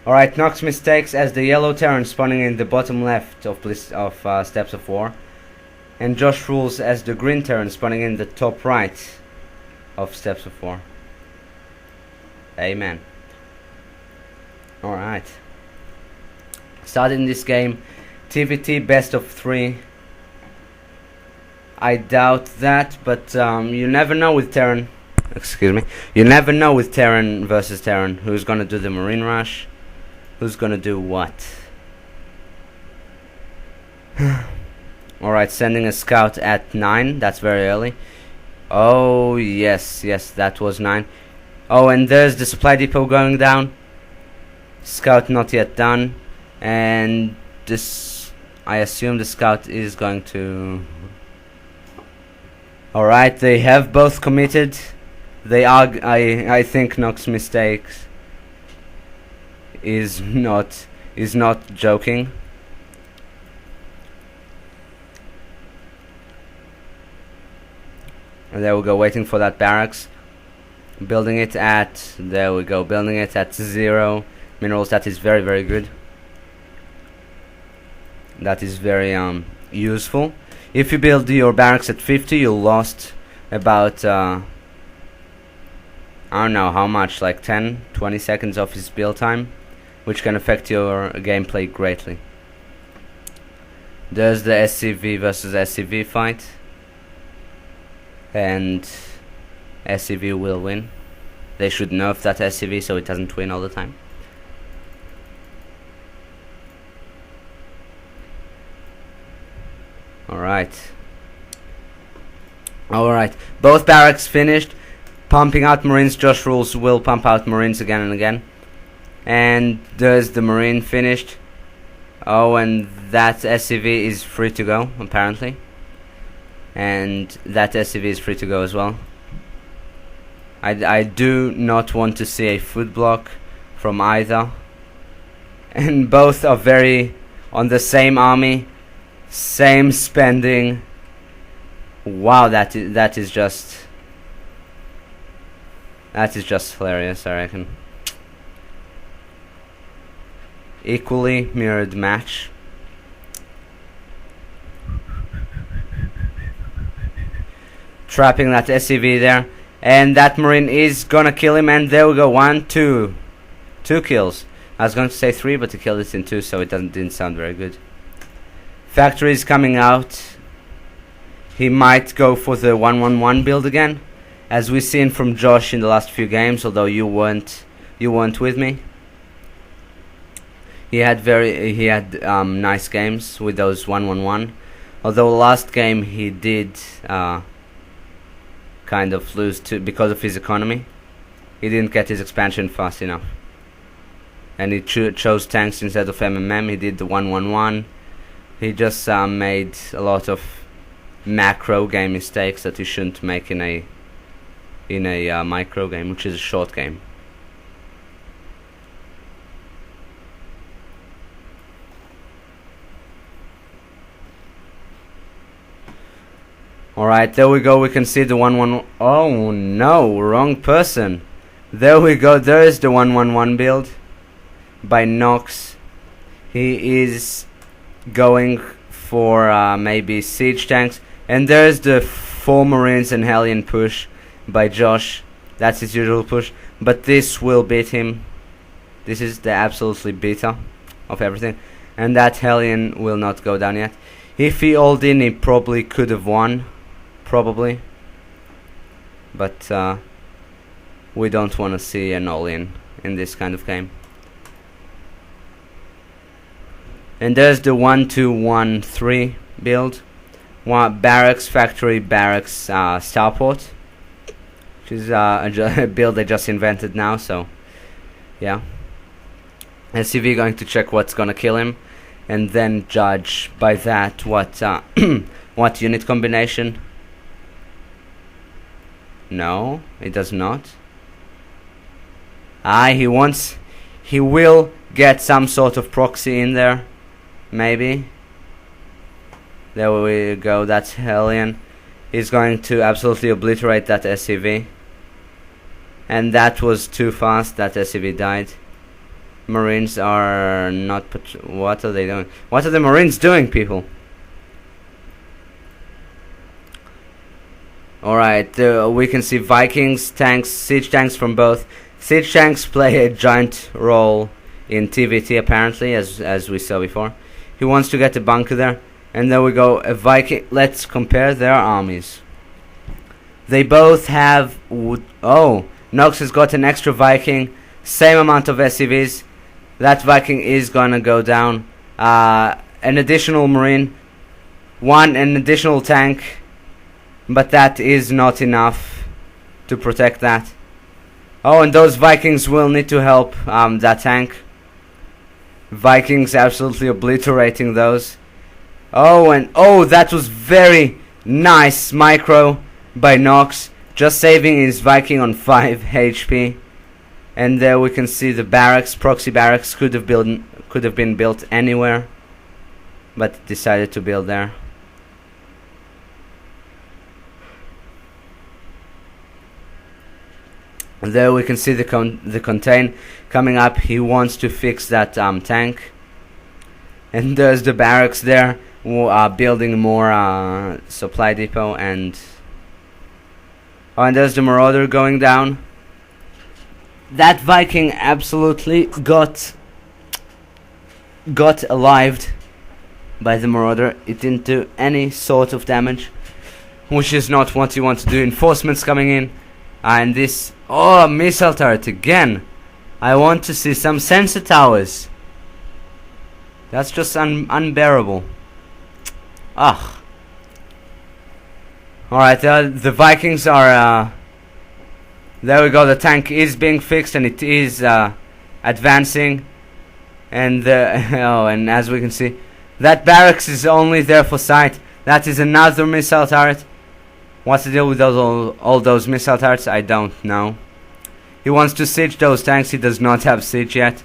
Alright, NoxMistakes as the yellow Terran spawning in the bottom left of Steps of War. And JoshRulz as the green Terran spawning in the top right of Steps of War. Amen. Alright. Starting this game, TVT best of 3. I doubt that, but you never know with Terran. Excuse me. You never know with Terran versus Terran. Who's gonna do the Marine Rush? Who's gonna do what? Alright, sending a scout at 9. That's very early. Oh, yes, that was 9. Oh, and there's the supply depot going down. Scout not yet done. And this, I assume the scout is going to... Alright, they have both committed. They are, I think NoxMistakes is not joking. And there we go, waiting for that barracks. Building it at, there we go, building it at 0 minerals. That is very, very good. That is very useful. If you build your barracks at 50, you lost about I don't know how much, like 10-20 seconds of his build time, which can affect your gameplay greatly. There's the SCV versus SCV fight, and SCV will win. They should nerf that SCV so it doesn't win all the time. Alright, both barracks finished. Pumping out Marines. JoshRulz will pump out Marines again and again. And there's the Marine finished. Oh, and that SCV is free to go, apparently. And that SCV is free to go as well. I do not want to see a food block from either. And both are very on the same army, same spending. Wow, that is just hilarious, I reckon. Equally mirrored match. Trapping that SCV there. And that Marine is gonna kill him, and there we go, 1, 2. 2 kills. I was going to say 3, but he killed it in 2, so it didn't sound very good. Factory is coming out. He might go for the 1-1-1 build again, as we've seen from Josh in the last few games, although you weren't with me. He had nice games with those 1-1-1. Although last game he did kind of lose because of his economy. He didn't get his expansion fast enough, and he chose tanks instead of MMM. He did the 1-1-1. He just made a lot of macro game mistakes that you shouldn't make in a micro game, which is a short game. Alright, there we go, we can see the 1-1. Oh no, wrong person. There we go, there is the 1-1-1 build by Nox. He is going for maybe siege tanks. And there's the 4 Marines and Hellion push by Josh. That's his usual push. But this will beat him. This is the absolutely beater of everything. And that Hellion will not go down yet. If he all in, he probably could have won. Probably. But we don't want to see an all-in this kind of game. And there's the 1-2-1-3 build. Barracks, factory, barracks, starport, which is a build they just invented now, so yeah. SCV going to check what's gonna kill him, and then judge by that what what unit combination. No, it does not. He will get some sort of proxy in there, maybe. There we go, that's Hellion. He's going to absolutely obliterate that SCV. And that was too fast, that SCV died. Marines are not. What are they doing? What are the Marines doing, people? Alright, we can see Vikings, tanks, siege tanks from both. Siege tanks play a giant role in TVT apparently, as we saw before. He wants to get a bunker there. And there we go, a Viking. Let's compare their armies. They both have Nox has got an extra Viking, same amount of SCVs. That Viking is gonna go down. An additional Marine, an additional tank, but that is not enough to protect that. Oh, and those Vikings will need to help that tank. Vikings absolutely obliterating those. Oh, and that was very nice micro by Nox, just saving his Viking on 5 HP. And there we can see the barracks, proxy barracks could have been built anywhere, but decided to build there. And there we can see the contain coming up. He wants to fix that tank. And there's the barracks there, building more supply depot. And there's the Marauder going down. That Viking absolutely got alived by the Marauder. It didn't do any sort of damage, which is not what you want to do. Enforcements coming in. And this missile turret again. I want to see some sensor towers. That's just unbearable. Alright, the Vikings are there we go, the tank is being fixed and it is advancing. And and as we can see, that barracks is only there for sight. That is another missile turret. What's the deal with all those missile turrets? I don't know. He wants to siege those tanks. He does not have siege yet.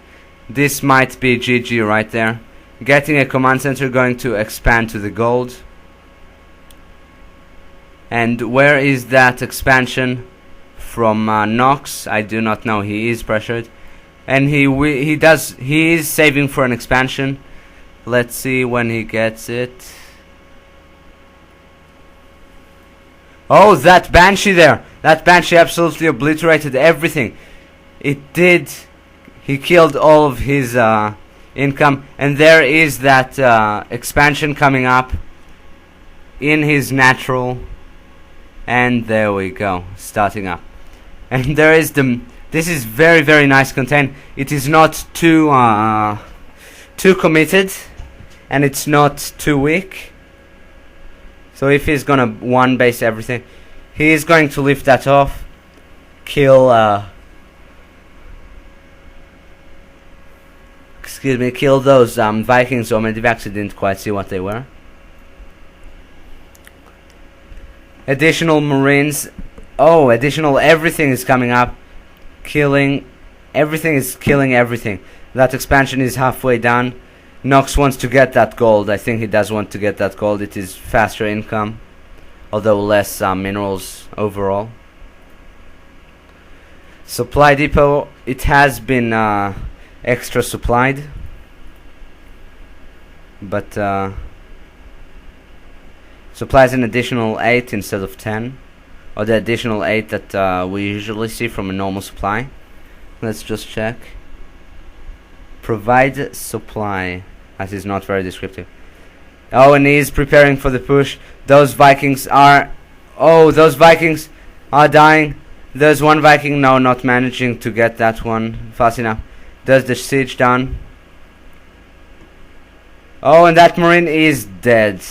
This might be GG right there. Getting a command center, going to expand to the gold. And where is that expansion from Nox? I do not know. He is pressured, and he is saving for an expansion. Let's see when he gets it. Oh, that Banshee there. That Banshee absolutely obliterated everything. It did. He killed all of his income. And there is that expansion coming up in his natural. And there we go. Starting up. And there is this is very, very nice contain. It is not too committed. And it's not too weak. So if he's gonna one base everything, he is going to lift that off, kill those Vikings or Medivacs. I didn't quite see what they were. Additional Marines. Additional everything is coming up, killing everything. That expansion is halfway done. Nox wants to get that gold. I think he does want to get that gold. It is faster income, although less minerals overall. Supply depot, it has been extra supplied, but supplies an additional 8 instead of 10, or the additional 8 that we usually see from a normal supply. Let's just check. Provide supply. That is not very descriptive. And he is preparing for the push. Those Vikings are dying. There's one Viking now not managing to get that one fast enough. Does the siege done. And that Marine is dead.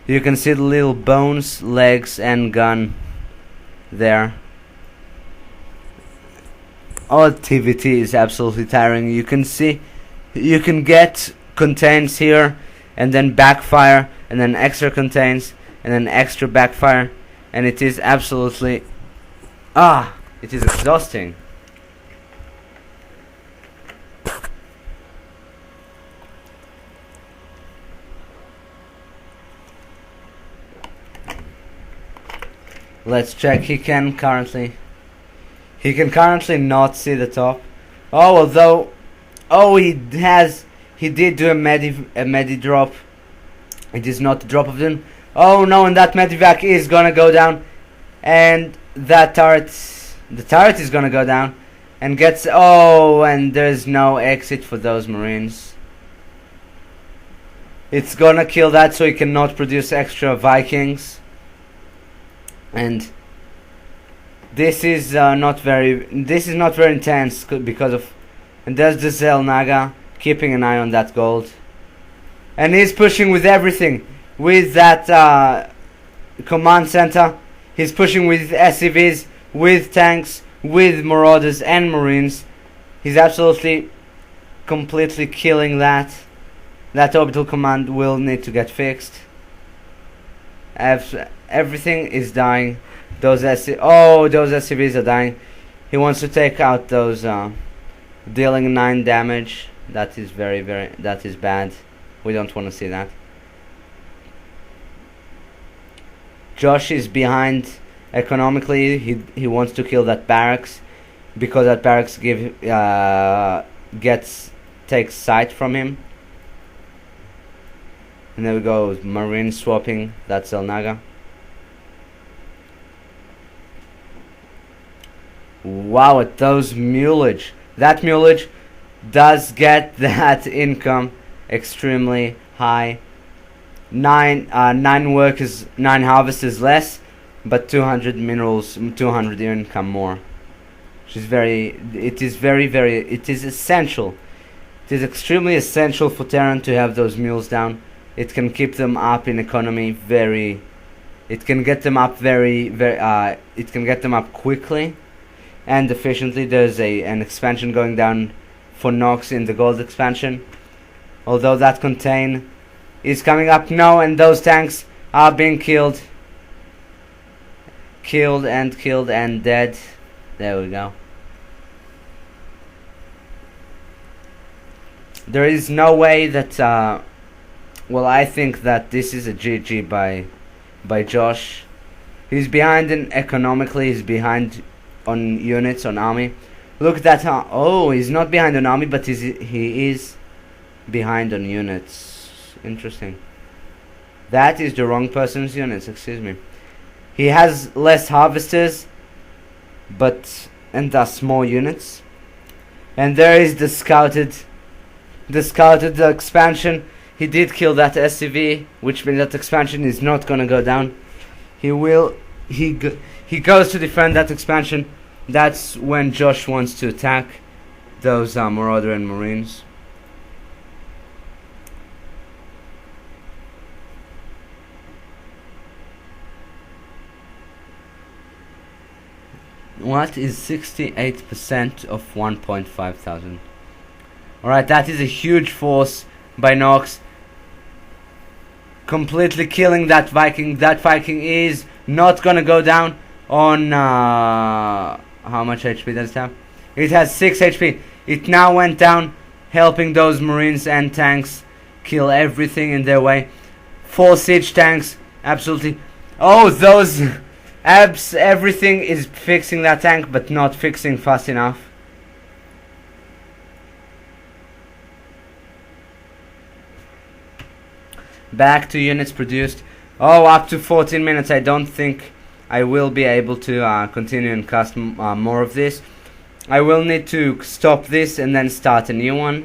You can see the little bones, legs and gun there. TVT is absolutely tiring. You can see, you can get contains here, and then backfire, and then extra contains, and then extra backfire, and it is absolutely, it is exhausting. Let's check. He can currently not see the top. Although Oh, he did do a medi drop. It is not a drop of them. Oh no, and that medivac is gonna go down, and the turret is gonna go down, and gets, oh, and there's no exit for those Marines. It's gonna kill that, so he cannot produce extra Vikings, and this is not very intense because of, and there's the Zelnaga keeping an eye on that gold. And he's pushing with everything. With that command center, he's pushing with SCVs, with tanks, with Marauders and Marines. He's absolutely, completely killing that. That orbital command will need to get fixed. Everything is dying. Those SCVs are dying. He wants to take out those, dealing 9 damage. That is that is bad. We don't want to see that. Josh is behind economically. He wants to kill that barracks, because that barracks takes sight from him. And there we go, Marine swapping that Zelnaga. Wow, at those mulage. That mulage does get that income extremely high. 9 workers, 9 harvesters less, but 200 minerals, 200 income more. Which is it is essential. It is extremely essential for Terran to have those mules down. It can keep them up in economy it can get them up it can get them up quickly and efficiently. There's an expansion going down for Nox in the gold expansion. Although that contain is coming up now, and those tanks are being killed and dead. There we go. There is no way that well, I think that this is a GG by Josh. He's behind economically, he's behind on units, on army. Look at that. Oh, he's not behind on army, but he is behind on units. Interesting. That is the wrong person's units, excuse me. He has less harvesters, and thus more units. And there is the scouted expansion. He did kill that SCV, which means that expansion is not gonna go down. He goes to defend that expansion. That's when Josh wants to attack those Marauder and Marines. What is 68% of 1.5 thousand? Alright, that is a huge force by Nox. Completely killing that Viking. That Viking is not gonna go down on how much HP does it have? It has 6 HP. It now went down, helping those Marines and tanks kill everything in their way. 4 siege tanks, absolutely. Oh, those everything is fixing that tank, but not fixing fast enough. Back to units produced. Oh, up to 14 minutes. I don't think I will be able to continue and cast more of this. I will need to stop this and then start a new one.